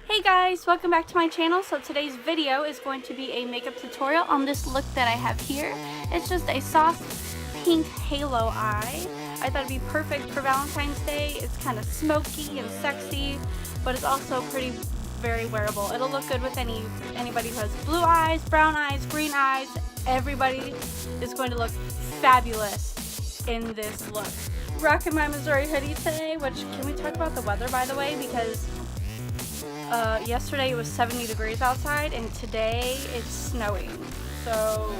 Hey guys, welcome back to my channel. So today's video is going to be a makeup tutorial on this look that I have here. It's just a soft pink halo eye. I thought it'd be perfect for Valentine's Day. It's kind of smoky and sexy, but it's also very wearable. It'll look good with anybody who has blue eyes, brown eyes, green eyes. Everybody is going to look fabulous in this look. Rocking my Missouri hoodie today, which, can we talk about the weather by the way, because yesterday it was 70 degrees outside and today it's snowing. So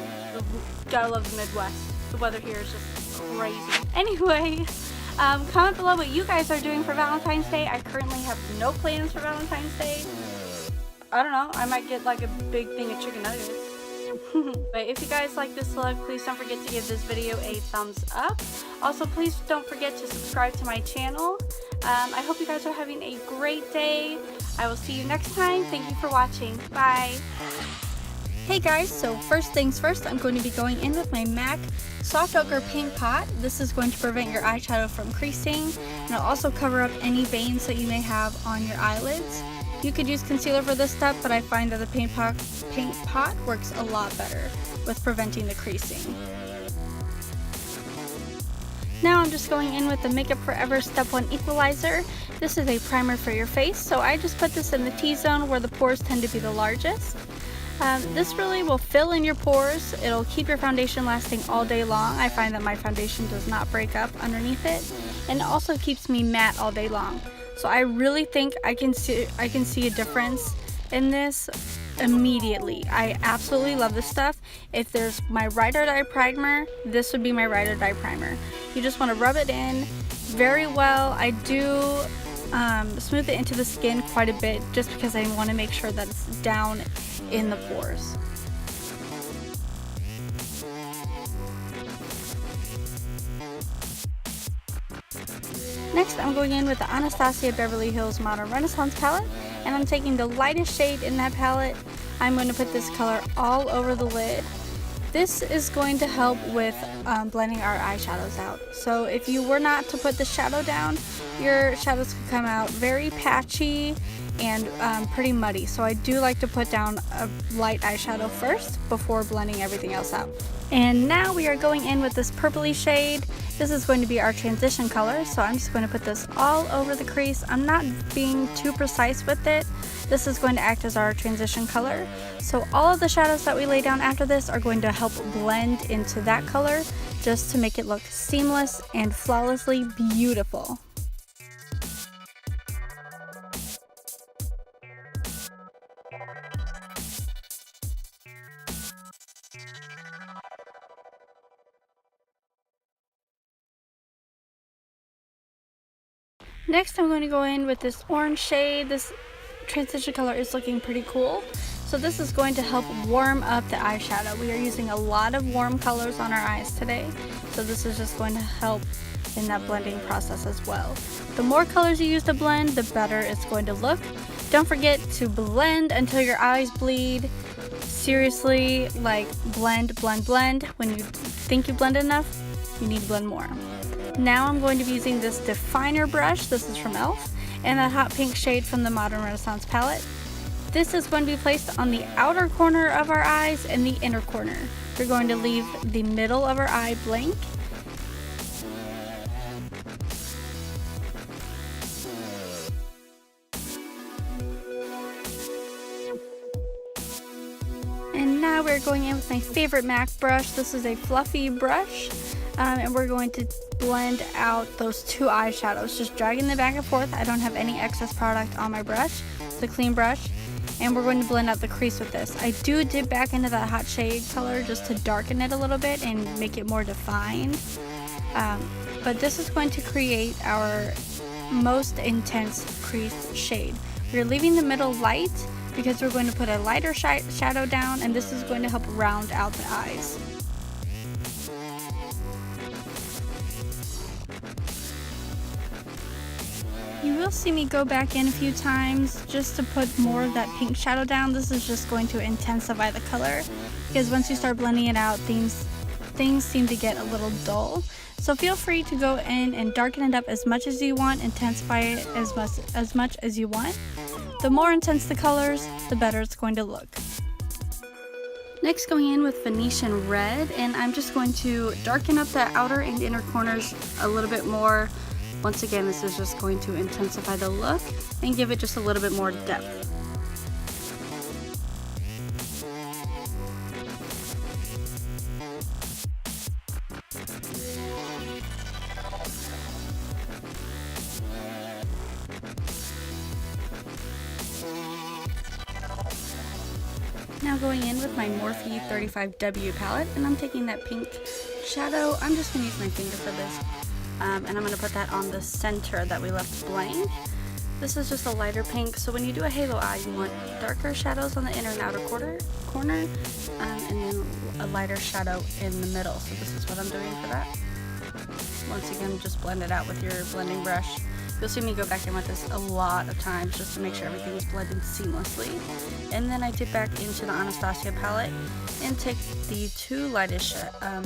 gotta love the Midwest. The weather here is just crazy. Anyway, comment below what you guys are doing for Valentine's Day. I currently have no plans for Valentine's Day. I don't know, I might get like a big thing of chicken nuggets. But if you guys like this look, please don't forget to give this video a thumbs up. Also, please don't forget to subscribe to my channel. I hope you guys are having a great day. I will see you next time. Thank you for watching. Bye. Hey guys, so first things first, I'm going to be going in with my MAC Soft Ochre Paintpot. This is going to prevent your eyeshadow from creasing, and it'll also cover up any veins that you may have on your eyelids. You could use concealer for this step, but I find that the paint pot works a lot better with preventing the creasing. Now I'm just going in with the Makeup Forever Step 1 Equalizer. This is a primer for your face, so I just put this in the T-zone where the pores tend to be the largest. This really will fill in your pores. It'll keep your foundation lasting all day long. I find that my foundation does not break up underneath it, and it also keeps me matte all day long. So I really think I can see a difference in this immediately. I absolutely love this stuff. If there's my Ride or Die primer, this would be my Ride or Die primer. You just want to rub it in very well. I do smooth it into the skin quite a bit just because I want to make sure that it's down in the pores. Next, I'm going in with the Anastacia Beverly Hills Modern Renaissance palette, and I'm taking the lightest shade in that palette. I'm going to put this color all over the lid. This is going to help with blending our eyeshadows out. So if you were not to put the shadow down, your shadows could come out very patchy and pretty muddy. So I do like to put down a light eyeshadow first before blending everything else out. And now we are going in with this purpley shade. This is going to be our transition color, so I'm just going to put this all over the crease. I'm not being too precise with it. This is going to act as our transition color. So all of the shadows that we lay down after this are going to help blend into that color just to make it look seamless and flawlessly beautiful. Next, I'm going to go in with this orange shade. This transition color is looking pretty cool. So this is going to help warm up the eyeshadow. We are using a lot of warm colors on our eyes today, so this is just going to help in that blending process as well. The more colors you use to blend, the better it's going to look. Don't forget to blend until your eyes bleed. Seriously, like blend, blend, blend. When you think you blend enough, you need to blend more. Now I'm going to be using this definer brush. This is from e.l.f. and that hot pink shade from the Modern Renaissance palette. This is going to be placed on the outer corner of our eyes and the inner corner. We're going to leave the middle of our eye blank. And now we're going in with my favorite MAC brush. This is a fluffy brush. And we're going to blend out those two eyeshadows, just dragging them back and forth. I don't have any excess product on my brush. It's a clean brush, and we're going to blend out the crease with this. I do dip back into that hot shade color just to darken it a little bit and make it more defined. But this is going to create our most intense crease shade. We're leaving the middle light because we're going to put a lighter shadow down, and this is going to help round out the eyes. You will see me go back in a few times just to put more of that pink shadow down. This is just going to intensify the color, because once you start blending it out, things seem to get a little dull. So feel free to go in and darken it up as much as you want, intensify it as much as you want. The more intense the colors, the better it's going to look. Next, going in with Venetian Red, and I'm just going to darken up the outer and inner corners a little bit more. Once again, this is just going to intensify the look and give it just a little bit more depth. Now going in with my Morphe 35W palette, and I'm taking that pink shadow. I'm just going to use my finger for this, and I'm going to put that on the center that we left blank. This is just a lighter pink, so when you do a halo eye, you want darker shadows on the inner and outer corner, and then a lighter shadow in the middle. So this is what I'm doing for that. Once again, just blend it out with your blending brush. You'll see me go back in with this a lot of times just to make sure everything is blended seamlessly. And then I dip back into the Anastacia palette and take the two lightest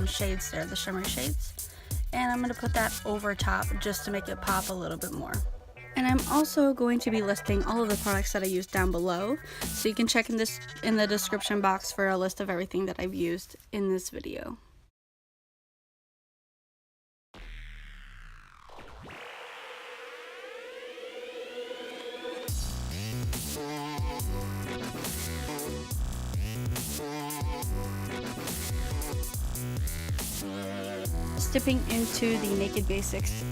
shades there, the shimmery shades. And I'm going to put that over top just to make it pop a little bit more. And I'm also going to be listing all of the products that I used down below, so you can check in the description box for a list of everything that I've used in this video. Dipping into the Naked Basics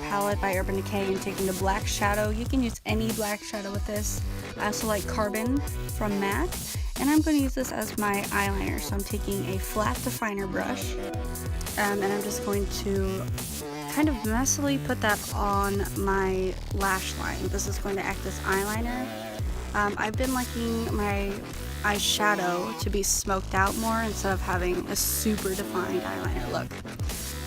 palette by Urban Decay and taking the black shadow. You can use any black shadow with this. I also like Carbon from MAC, and I'm going to use this as my eyeliner. So I'm taking a flat definer brush, and I'm just going to kind of messily put that on my lash line. This is going to act as eyeliner. I've been liking my eyeshadow to be smoked out more instead of having a super defined eyeliner look.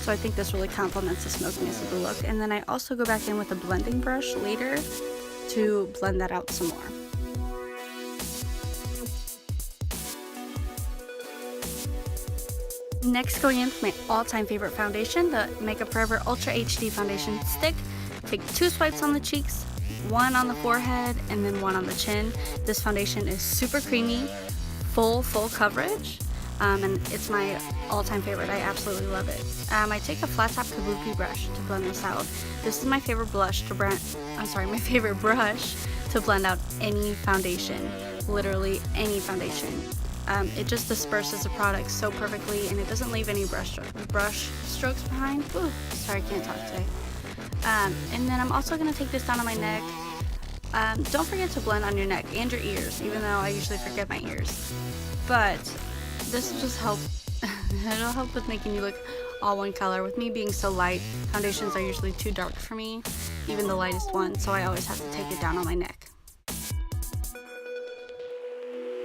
So I think this really complements the smokiness of the look. And then I also go back in with a blending brush later to blend that out some more. Next, going in with my all-time favorite foundation, the Makeup Forever Ultra HD Foundation Stick. Take 2 swipes on the cheeks, 1 on the forehead, and then 1 on the chin. This foundation is super creamy, full coverage. And it's my all-time favorite. I absolutely love it. I take a flat top kabuki brush to blend this out. This is my favorite brush to blend out any foundation, literally any foundation. It just disperses the product so perfectly, and it doesn't leave any brush strokes behind. Ooh, sorry, I can't talk today. And then I'm also going to take this down on my neck. Don't forget to blend on your neck and your ears, even though I usually forget my ears. But this will just help. It'll help with making you look all one color. With me being so light, foundations are usually too dark for me, even the lightest one, so I always have to take it down on my neck.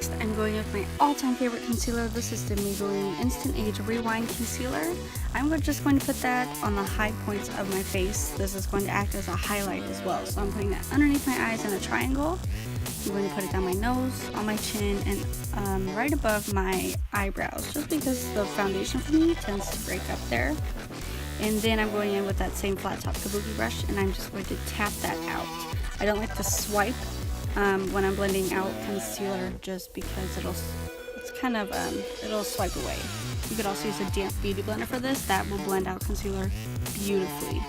Next, I'm going with my all-time favorite concealer. This is the Maybelline Instant Age Rewind Concealer. I'm just going to put that on the high points of my face. This is going to act as a highlight as well. So I'm putting that underneath my eyes in a triangle. I'm going to put it down my nose, on my chin, and right above my eyebrows, just because the foundation for me tends to break up there. And then I'm going in with that same flat top kabuki brush, and I'm just going to tap that out. I don't like to swipe when I'm blending out concealer, just because it'll swipe away. You could also use a damp beauty blender for this. That will blend out concealer beautifully.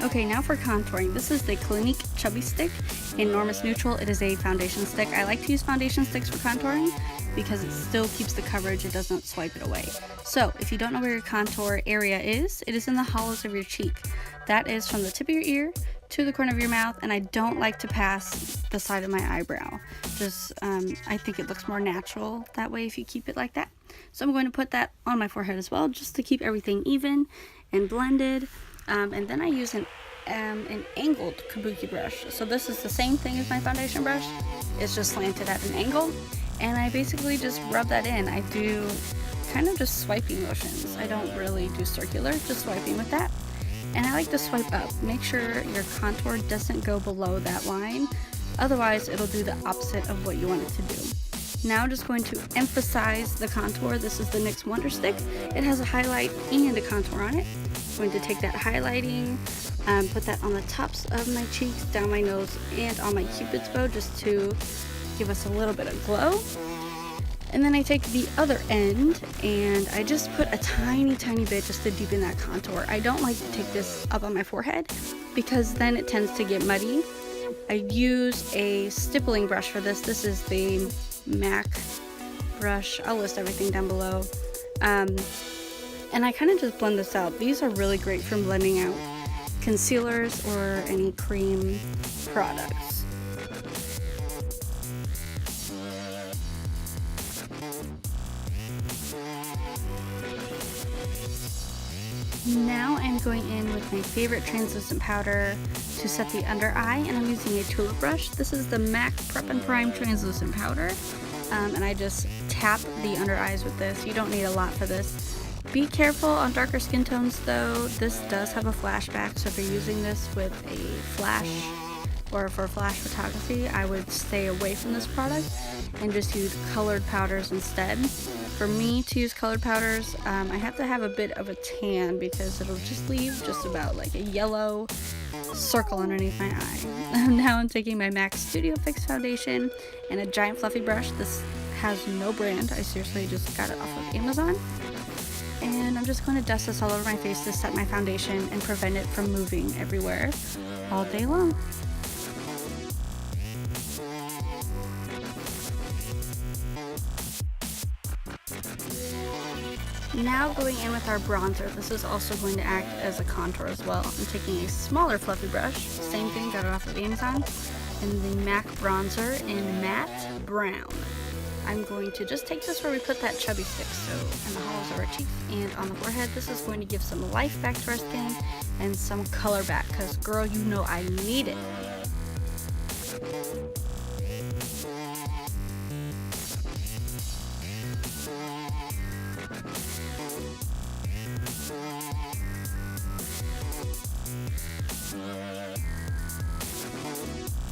Okay, now for contouring. This is the Clinique Chubby Stick, Enormous Neutral. It is a foundation stick. I like to use foundation sticks for contouring because it still keeps the coverage. It doesn't swipe it away. So if you don't know where your contour area is, it is in the hollows of your cheek. That is from the tip of your ear to the corner of your mouth, and I don't like to pass the side of my eyebrow. Just, I think it looks more natural that way if you keep it like that. So I'm going to put that on my forehead as well, just to keep everything even and blended. And then I use an angled kabuki brush. So this is the same thing as my foundation brush. It's just slanted at an angle, and I basically just rub that in. I do kind of just swiping motions. I don't really do circular, just swiping with that. And I like to swipe up. Make sure your contour doesn't go below that line. Otherwise, it'll do the opposite of what you want it to do. Now just going to emphasize the contour. This is the NYX Wonder Stick. It has a highlight and a contour on it. I'm going to take that highlighting, put that on the tops of my cheeks, down my nose, and on my cupid's bow just to give us a little bit of glow. And then I take the other end and I just put a tiny bit just to deepen that contour. I don't like to take this up on my forehead because then it tends to get muddy. I use a stippling brush for this. This is the MAC brush. I'll list everything down below. And I kind of just blend this out. These are really great for blending out concealers or any cream products. Now I'm going in with my favorite translucent powder to set the under eye, and I'm using a tulip brush. This is the MAC Prep and Prime translucent powder, and I just tap the under eyes with this. You don't need a lot for this. Be careful on darker skin tones though. This does have a flashback, so if you're using this with a flash or for flash photography, I would stay away from this product and just use colored powders instead. For me to use colored powders, I have to have a bit of a tan because it'll just leave just about like a yellow circle underneath my eye. Now I'm taking my MAC Studio Fix foundation and a giant fluffy brush. This has no brand. I seriously just got it off of Amazon. And I'm just going to dust this all over my face to set my foundation and prevent it from moving everywhere all day long. Now going in with our bronzer. This is also going to act as a contour as well. I'm taking a smaller fluffy brush, same thing, got it off of Amazon, and the MAC bronzer in matte brown. I'm going to just take this where we put that chubby stick, so in the hollows of our cheeks and on the forehead. This is going to give some life back to our skin and some color back, because girl, you know I need it.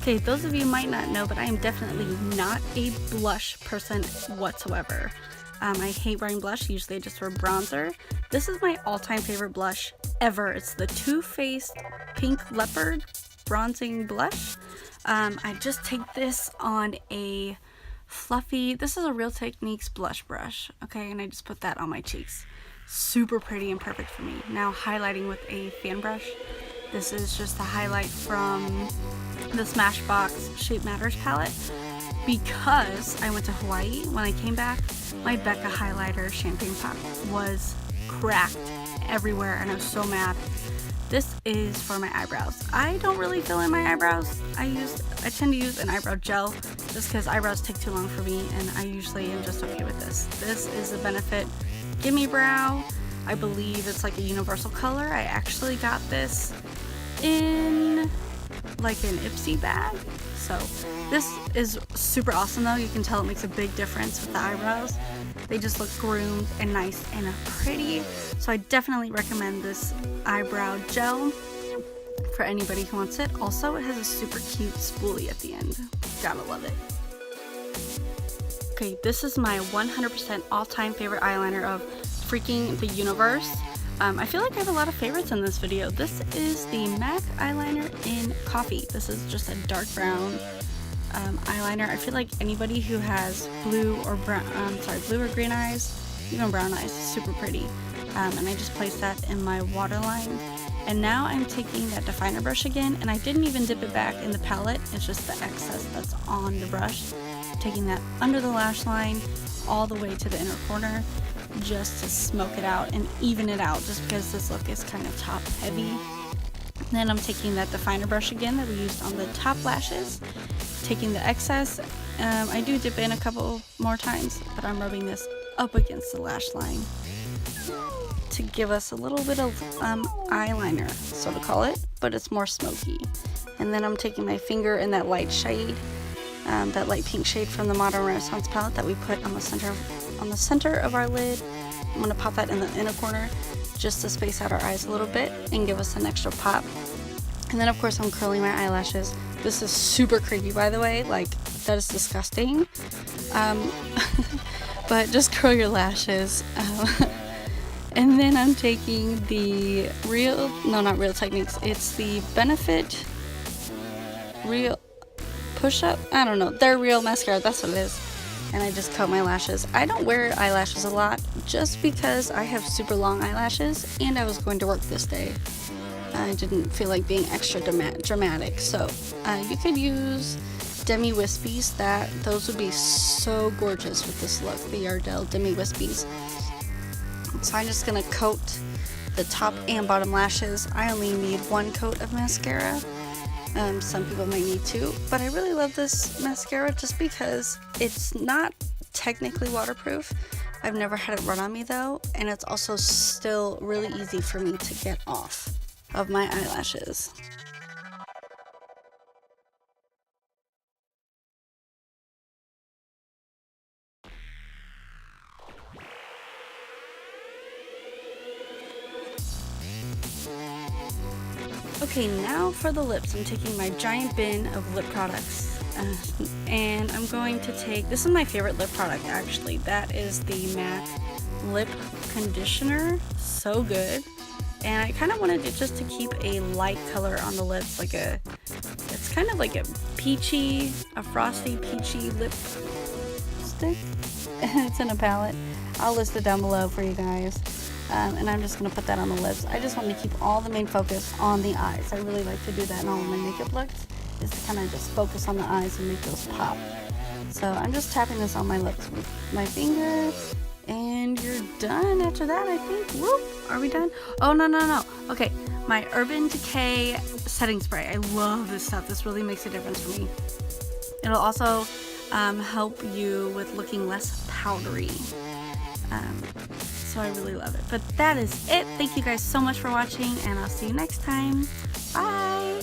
Okay, those of you might not know, but I am definitely not a blush person whatsoever. I hate wearing blush. Usually I just wear bronzer. This is my all-time favorite blush ever. It's the Too Faced Pink Leopard Bronzing Blush. I just take this on a fluffy, this is a Real Techniques blush brush, okay, and I just put that on my cheeks. Super pretty and perfect for me. Now highlighting with a fan brush. This is just a highlight from the Smashbox Shape Matters palette. Because I went to Hawaii, when I came back, my Becca highlighter champagne pop was cracked everywhere and I was so mad. This is for my eyebrows. I don't really fill in my eyebrows. I tend to use an eyebrow gel just because eyebrows take too long for me, and I usually am just okay with this. This is a Benefit Gimme Brow. I believe it's like a universal color. I actually got this in like an Ipsy bag. So this is super awesome though. You can tell it makes a big difference with the eyebrows. They just look groomed and nice and pretty. So I definitely recommend this eyebrow gel for anybody who wants it. Also, it has a super cute spoolie at the end. Gotta love it. Okay, this is my 100% all-time favorite eyeliner of freaking the universe. I feel like I have a lot of favorites in this video. This is the MAC eyeliner in Coffee. This is just a dark brown eyeliner. I feel like anybody who has blue or green eyes, even brown eyes, is super pretty. And I just placed that in my waterline. And now I'm taking that definer brush again, and I didn't even dip it back in the palette. It's just the excess that's on the brush. Taking that under the lash line all the way to the inner corner, just to smoke it out and even it out, just because this look is kind of top heavy. Then I'm taking that definer brush again that we used on the top lashes, taking the excess. I do dip in a couple more times, but I'm rubbing this up against the lash line to give us a little bit of eyeliner, so to call it, but it's more smoky. And then I'm taking my finger in that light shade, that light pink shade from the Modern Renaissance palette that we put on the center of our lid. I'm going to pop that in the inner corner just to space out our eyes a little bit and give us an extra pop. And then of course I'm curling my eyelashes. This is super creepy, by the way. Like, that is disgusting. But just curl your lashes. And then I'm taking the not Real Techniques, it's the Benefit Real Push-Up, I don't know, they're Real Mascara, that's what it is. And I just coat my lashes. I don't wear eyelashes a lot just because I have super long eyelashes and I was going to work this day. I didn't feel like being extra dramatic, so you could use Demi Wispies. Those would be so gorgeous with this look, the Yardell Demi Wispies. So I'm just gonna coat the top and bottom lashes. I only need 1 coat of mascara. Some people might need 2, but I really love this mascara just because it's not technically waterproof. I've never had it run on me though, and it's also still really easy for me to get off of my eyelashes. Okay, now for the lips. I'm taking my giant bin of lip products, and I'm going to take, this is my favorite lip product actually, that is the MAC Lip Conditioner, so good. And I kind of wanted it just to keep a light color on the lips, like it's kind of like a frosty peachy lip stick. It's in a palette. I'll list it down below for you guys. And I'm just going to put that on the lips. I just want to keep all the main focus on the eyes. I really like to do that in all of my makeup looks, is to kind of just focus on the eyes and make those pop. So I'm just tapping this on my lips with my finger, and you're done after that, I think. Whoop! Are we done? Oh, no. Okay, my Urban Decay setting spray. I love this stuff. This really makes a difference for me. It'll also help you with looking less powdery. So I really love it. But that is it. Thank you guys so much for watching, and I'll see you next time. Bye!